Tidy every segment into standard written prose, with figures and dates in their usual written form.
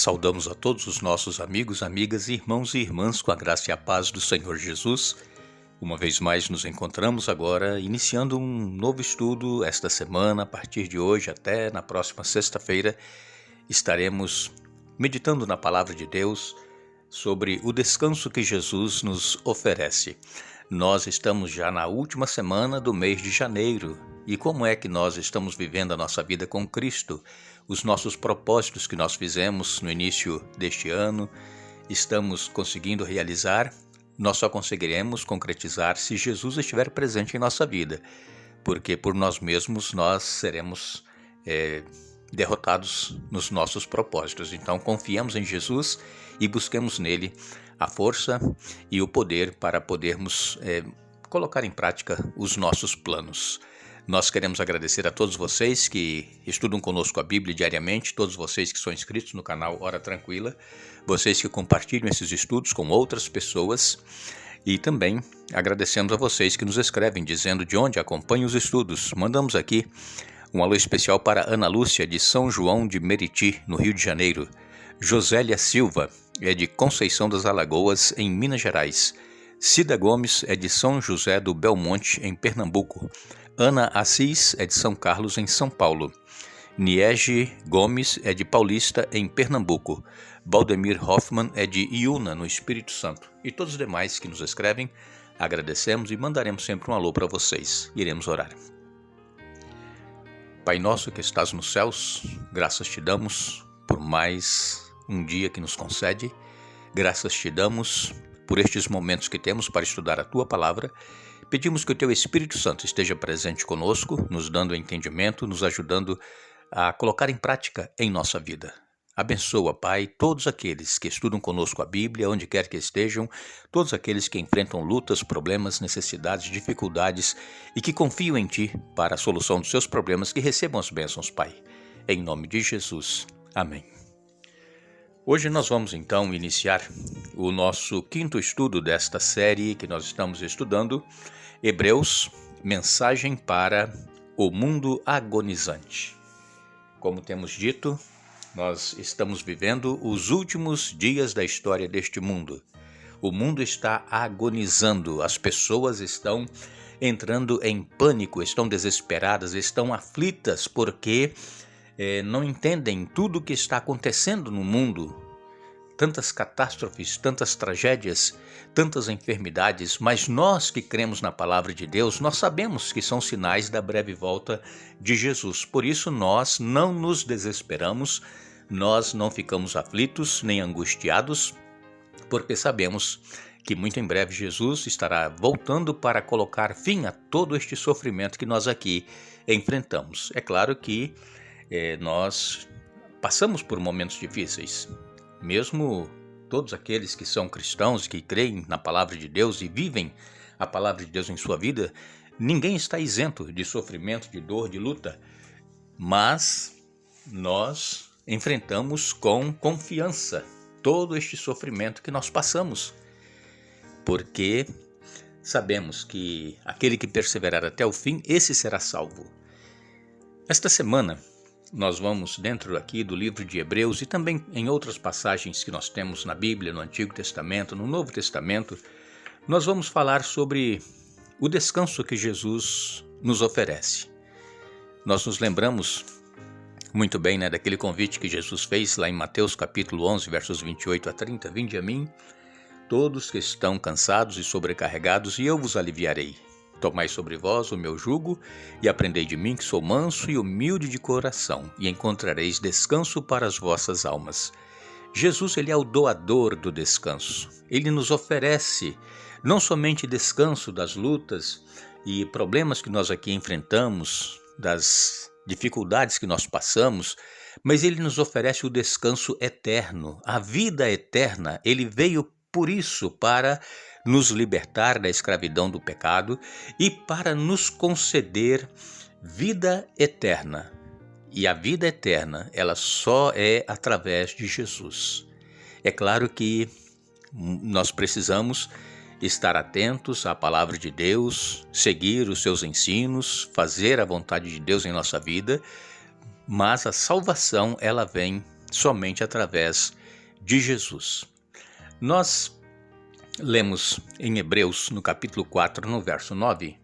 Saudamos a todos os nossos amigos, amigas, irmãos e irmãs com a graça e a paz do Senhor Jesus. Uma vez mais nos encontramos agora, iniciando um novo estudo esta semana. A partir de hoje até na próxima sexta-feira, estaremos meditando na Palavra de Deus sobre o descanso que Jesus nos oferece. Nós estamos já na última semana do mês de janeiro. E como é que nós estamos vivendo a nossa vida com Cristo? Os nossos propósitos que nós fizemos no início deste ano, estamos conseguindo realizar? Nós só conseguiremos concretizar se Jesus estiver presente em nossa vida, porque por nós mesmos nós seremos derrotados nos nossos propósitos. Então confiemos em Jesus e busquemos nele a força e o poder para podermos colocar em prática os nossos planos. Nós queremos agradecer a todos vocês que estudam conosco a Bíblia diariamente, todos vocês que são inscritos no canal Hora Tranquila, vocês que compartilham esses estudos com outras pessoas e também agradecemos a vocês que nos escrevem dizendo de onde acompanham os estudos. Mandamos aqui um alô especial para Ana Lúcia de São João de Meriti, no Rio de Janeiro, Josélia Silva é de Conceição das Alagoas, em Minas Gerais, Cida Gomes é de São José do Belmonte, em Pernambuco, Ana Assis é de São Carlos, em São Paulo. Niege Gomes é de Paulista, em Pernambuco. Baldemir Hoffmann é de Iuna, no Espírito Santo. E todos os demais que nos escrevem, agradecemos e mandaremos sempre um alô para vocês. Iremos orar. Pai nosso que estás nos céus, graças te damos por mais um dia que nos concede. Graças te damos por estes momentos que temos para estudar a Tua Palavra. Pedimos que o Teu Espírito Santo esteja presente conosco, nos dando entendimento, nos ajudando a colocar em prática em nossa vida. Abençoa, Pai, todos aqueles que estudam conosco a Bíblia, onde quer que estejam, todos aqueles que enfrentam lutas, problemas, necessidades, dificuldades e que confiam em Ti para a solução dos seus problemas, que recebam as bênçãos, Pai. Em nome de Jesus. Amém. Hoje nós vamos então iniciar o nosso quinto estudo desta série que nós estamos estudando, Hebreus, mensagem para o mundo agonizante. Como temos dito, nós estamos vivendo os últimos dias da história deste mundo. O mundo está agonizando, as pessoas estão entrando em pânico, estão desesperadas, estão aflitas porque não entendem tudo o que está acontecendo no mundo. Tantas catástrofes, tantas tragédias, tantas enfermidades, mas nós que cremos na Palavra de Deus, nós sabemos que são sinais da breve volta de Jesus. Por isso nós não nos desesperamos, nós não ficamos aflitos nem angustiados, porque sabemos que muito em breve Jesus estará voltando para colocar fim a todo este sofrimento que nós aqui enfrentamos. É claro que nós passamos por momentos difíceis. Mesmo todos aqueles que são cristãos, que creem na Palavra de Deus e vivem a Palavra de Deus em sua vida, ninguém está isento de sofrimento, de dor, de luta. Mas nós enfrentamos com confiança todo este sofrimento que nós passamos, porque sabemos que aquele que perseverar até o fim, esse será salvo. Esta semana, nós vamos dentro aqui do livro de Hebreus e também em outras passagens que nós temos na Bíblia, no Antigo Testamento, no Novo Testamento, nós vamos falar sobre o descanso que Jesus nos oferece. Nós nos lembramos muito bem daquele convite que Jesus fez lá em Mateus capítulo 11, versos 28 a 30, Vinde a mim, todos que estão cansados e sobrecarregados, e eu vos aliviarei. Tomai sobre vós o meu jugo e aprendei de mim que sou manso e humilde de coração, e encontrareis descanso para as vossas almas. Jesus, ele é o doador do descanso. Ele nos oferece não somente descanso das lutas e problemas que nós aqui enfrentamos, das dificuldades que nós passamos, mas ele nos oferece o descanso eterno, a vida eterna. Ele veio por isso, para nos libertar da escravidão do pecado e para nos conceder vida eterna. E a vida eterna, ela só é através de Jesus. É claro que nós precisamos estar atentos à palavra de Deus, seguir os seus ensinos, fazer a vontade de Deus em nossa vida, mas a salvação, ela vem somente através de Jesus. Nós lemos em Hebreus, no capítulo 4, no verso 9,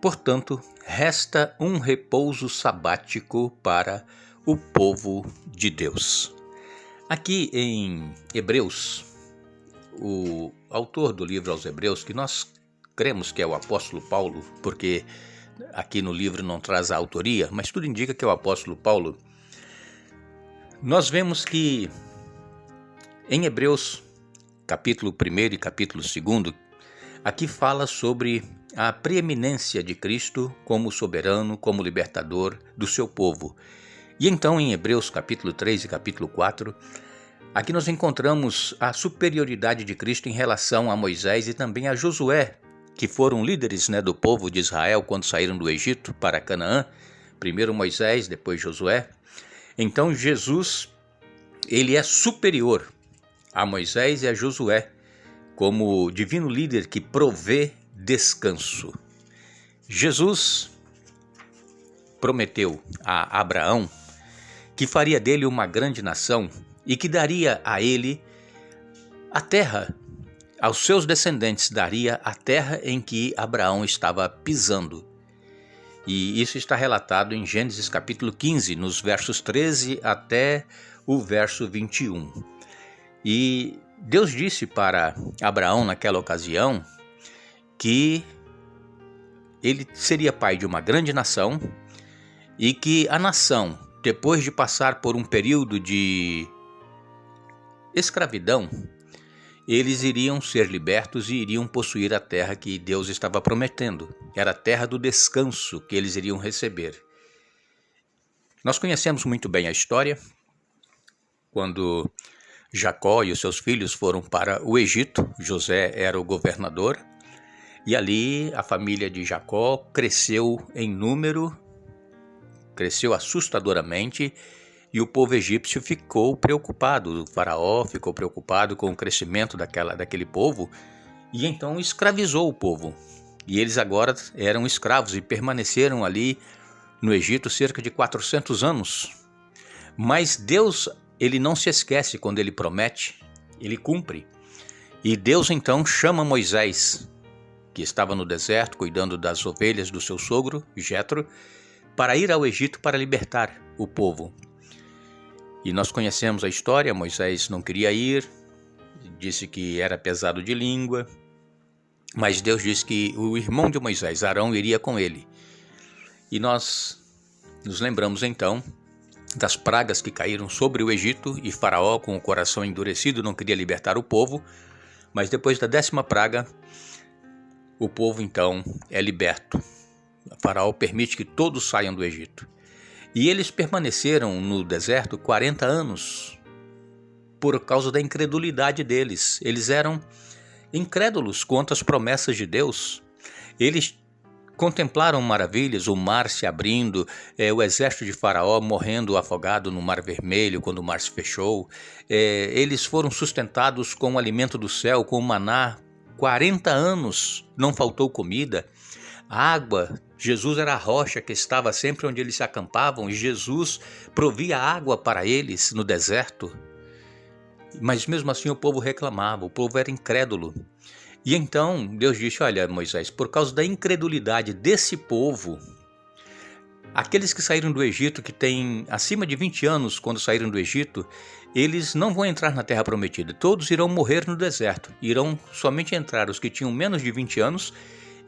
portanto, resta um repouso sabático para o povo de Deus. Aqui em Hebreus, o autor do livro aos Hebreus, que nós cremos que é o apóstolo Paulo, porque aqui no livro não traz a autoria, mas tudo indica que é o apóstolo Paulo. Nós vemos que em Hebreus, capítulo 1 e capítulo 2, aqui fala sobre a preeminência de Cristo como soberano, como libertador do seu povo. E então em Hebreus capítulo 3 e capítulo 4, aqui nós encontramos a superioridade de Cristo em relação a Moisés e também a Josué, que foram líderes, do povo de Israel quando saíram do Egito para Canaã. Primeiro Moisés, depois Josué. Então Jesus, ele é superior a Moisés e a Josué como divino líder que provê descanso. Jesus prometeu a Abraão que faria dele uma grande nação e que daria a ele a terra, aos seus descendentes daria a terra em que Abraão estava pisando. E isso está relatado em Gênesis capítulo 15, nos versos 13 até o verso 21. E Deus disse para Abraão naquela ocasião que ele seria pai de uma grande nação e que a nação, depois de passar por um período de escravidão, eles iriam ser libertos e iriam possuir a terra que Deus estava prometendo. Era a terra do descanso que eles iriam receber. Nós conhecemos muito bem a história, quando Jacó e os seus filhos foram para o Egito. José era o governador, e ali a família de Jacó cresceu em número, cresceu assustadoramente, e o povo egípcio ficou preocupado, o faraó ficou preocupado com o crescimento daquele povo, e então escravizou o povo. E eles agora eram escravos e permaneceram ali no Egito cerca de 400 anos. Mas Deus, ele não se esquece quando ele promete, ele cumpre. E Deus então chama Moisés, que estava no deserto cuidando das ovelhas do seu sogro, Jetro, para ir ao Egito para libertar o povo. E nós conhecemos a história. Moisés não queria ir, disse que era pesado de língua, mas Deus disse que o irmão de Moisés, Arão, iria com ele. E nós nos lembramos então das pragas que caíram sobre o Egito, e Faraó, com o coração endurecido, não queria libertar o povo, mas depois da 10ª praga, o povo então é liberto. Faraó permite que todos saiam do Egito. E eles permaneceram no deserto 40 anos por causa da incredulidade deles. Eles eram incrédulos quanto às promessas de Deus. Eles contemplaram maravilhas, o mar se abrindo, o exército de Faraó morrendo afogado no Mar Vermelho quando o mar se fechou. Eles foram sustentados com o alimento do céu, com o maná. 40 anos não faltou comida. Água, Jesus era a rocha que estava sempre onde eles se acampavam, e Jesus provia água para eles no deserto. Mas mesmo assim o povo reclamava, o povo era incrédulo. E então Deus disse: olha, Moisés, por causa da incredulidade desse povo, aqueles que saíram do Egito, que têm acima de 20 anos quando saíram do Egito, eles não vão entrar na terra prometida, todos irão morrer no deserto. Irão somente entrar os que tinham menos de 20 anos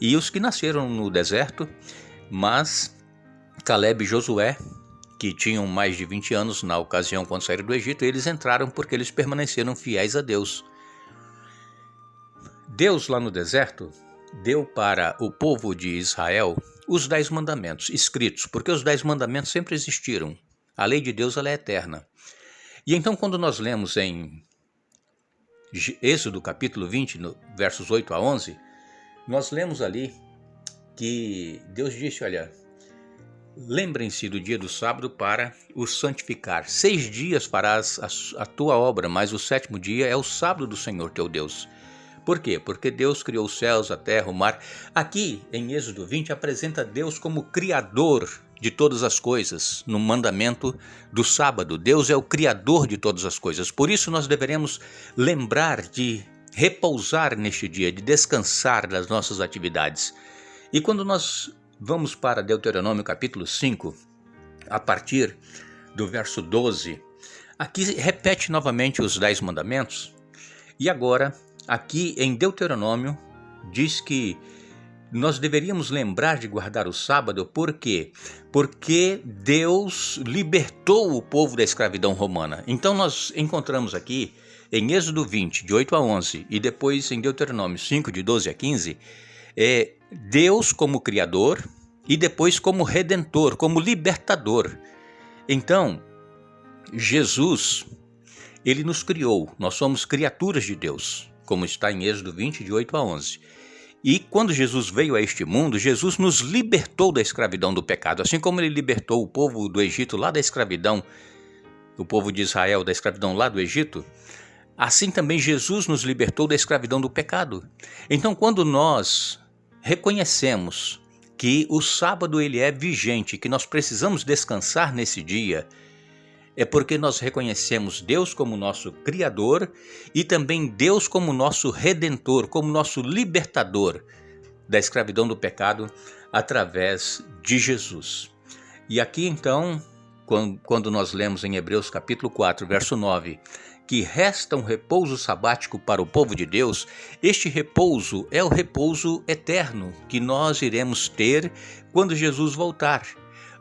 e os que nasceram no deserto, mas Caleb e Josué, que tinham mais de 20 anos na ocasião quando saíram do Egito, eles entraram porque eles permaneceram fiéis a Deus. Deus lá no deserto deu para o povo de Israel os 10 mandamentos escritos, porque os 10 mandamentos sempre existiram. A lei de Deus, ela é eterna. E então quando nós lemos em Êxodo capítulo 20, versos 8 a 11, nós lemos ali que Deus disse: olha, lembrem-se do dia do sábado para o santificar. 6 dias farás a tua obra, mas o 7º dia é o sábado do Senhor teu Deus. Por quê? Porque Deus criou os céus, a terra, o mar. Aqui em Êxodo 20 apresenta Deus como criador de todas as coisas, no mandamento do sábado. Deus é o Criador de todas as coisas. Por isso nós deveremos lembrar de repousar neste dia, de descansar das nossas atividades. E quando nós vamos para Deuteronômio capítulo 5, a partir do verso 12, aqui repete novamente os 10 mandamentos. E agora, aqui em Deuteronômio, diz que nós deveríamos lembrar de guardar o sábado. Por quê? Porque Deus libertou o povo da escravidão romana. Então nós encontramos aqui em Êxodo 20, de 8 a 11, e depois em Deuteronômio 5, de 12 a 15, Deus como Criador e depois como Redentor, como Libertador. Então, Jesus, ele nos criou, nós somos criaturas de Deus, como está em Êxodo 20, de 8 a 11. E quando Jesus veio a este mundo, Jesus nos libertou da escravidão do pecado. Assim como ele libertou o povo do Egito lá da escravidão, o povo de Israel da escravidão lá do Egito, assim também Jesus nos libertou da escravidão do pecado. Então, quando nós reconhecemos que o sábado ele é vigente, que nós precisamos descansar nesse dia, é porque nós reconhecemos Deus como nosso Criador e também Deus como nosso Redentor, como nosso Libertador da escravidão do pecado através de Jesus. E aqui então, quando nós lemos em Hebreus capítulo 4, verso 9, que resta um repouso sabático para o povo de Deus, este repouso é o repouso eterno que nós iremos ter quando Jesus voltar.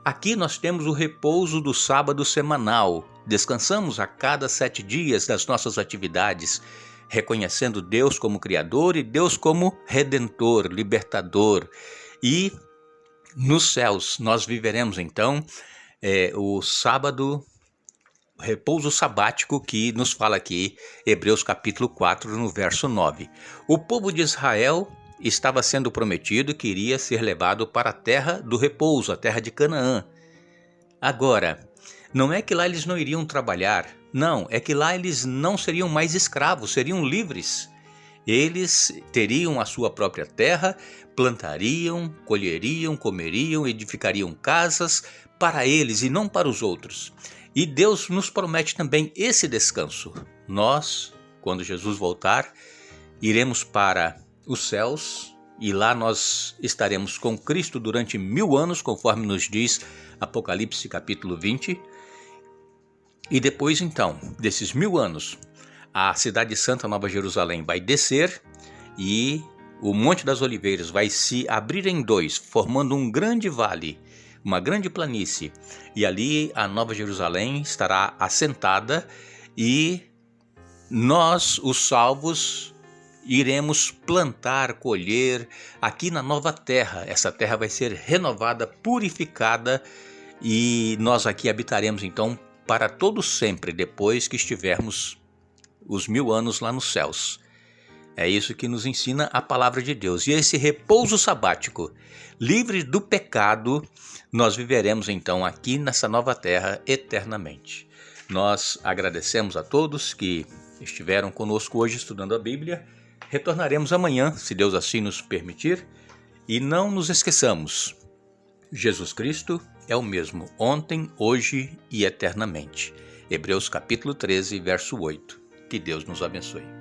Aqui nós temos o repouso do sábado semanal. Descansamos a cada 7 dias das nossas atividades, reconhecendo Deus como Criador e Deus como Redentor, Libertador. E nos céus nós viveremos então o sábado, o repouso sabático que nos fala aqui, Hebreus capítulo 4, no verso 9. O povo de Israel estava sendo prometido que iria ser levado para a terra do repouso, a terra de Canaã. Agora, não é que lá eles não iriam trabalhar, não, é que lá eles não seriam mais escravos, seriam livres. Eles teriam a sua própria terra, plantariam, colheriam, comeriam, edificariam casas para eles e não para os outros. E Deus nos promete também esse descanso. Nós, quando Jesus voltar, iremos para os céus, e lá nós estaremos com Cristo durante 1000 anos, conforme nos diz Apocalipse capítulo 20. E depois então, desses 1000 anos, a cidade santa Nova Jerusalém vai descer e o Monte das Oliveiras vai se abrir em 2, formando um grande vale, uma grande planície. E ali a Nova Jerusalém estará assentada e nós, os salvos, iremos plantar, colher aqui na nova terra. Essa terra vai ser renovada, purificada e nós aqui habitaremos então para todo sempre depois que estivermos os 1000 anos lá nos céus. É isso que nos ensina a palavra de Deus. E esse repouso sabático, livre do pecado, nós viveremos então aqui nessa nova terra eternamente. Nós agradecemos a todos que estiveram conosco hoje estudando a Bíblia. Retornaremos amanhã, se Deus assim nos permitir. E não nos esqueçamos, Jesus Cristo é o mesmo ontem, hoje e eternamente. Hebreus capítulo 13, verso 8. Que Deus nos abençoe.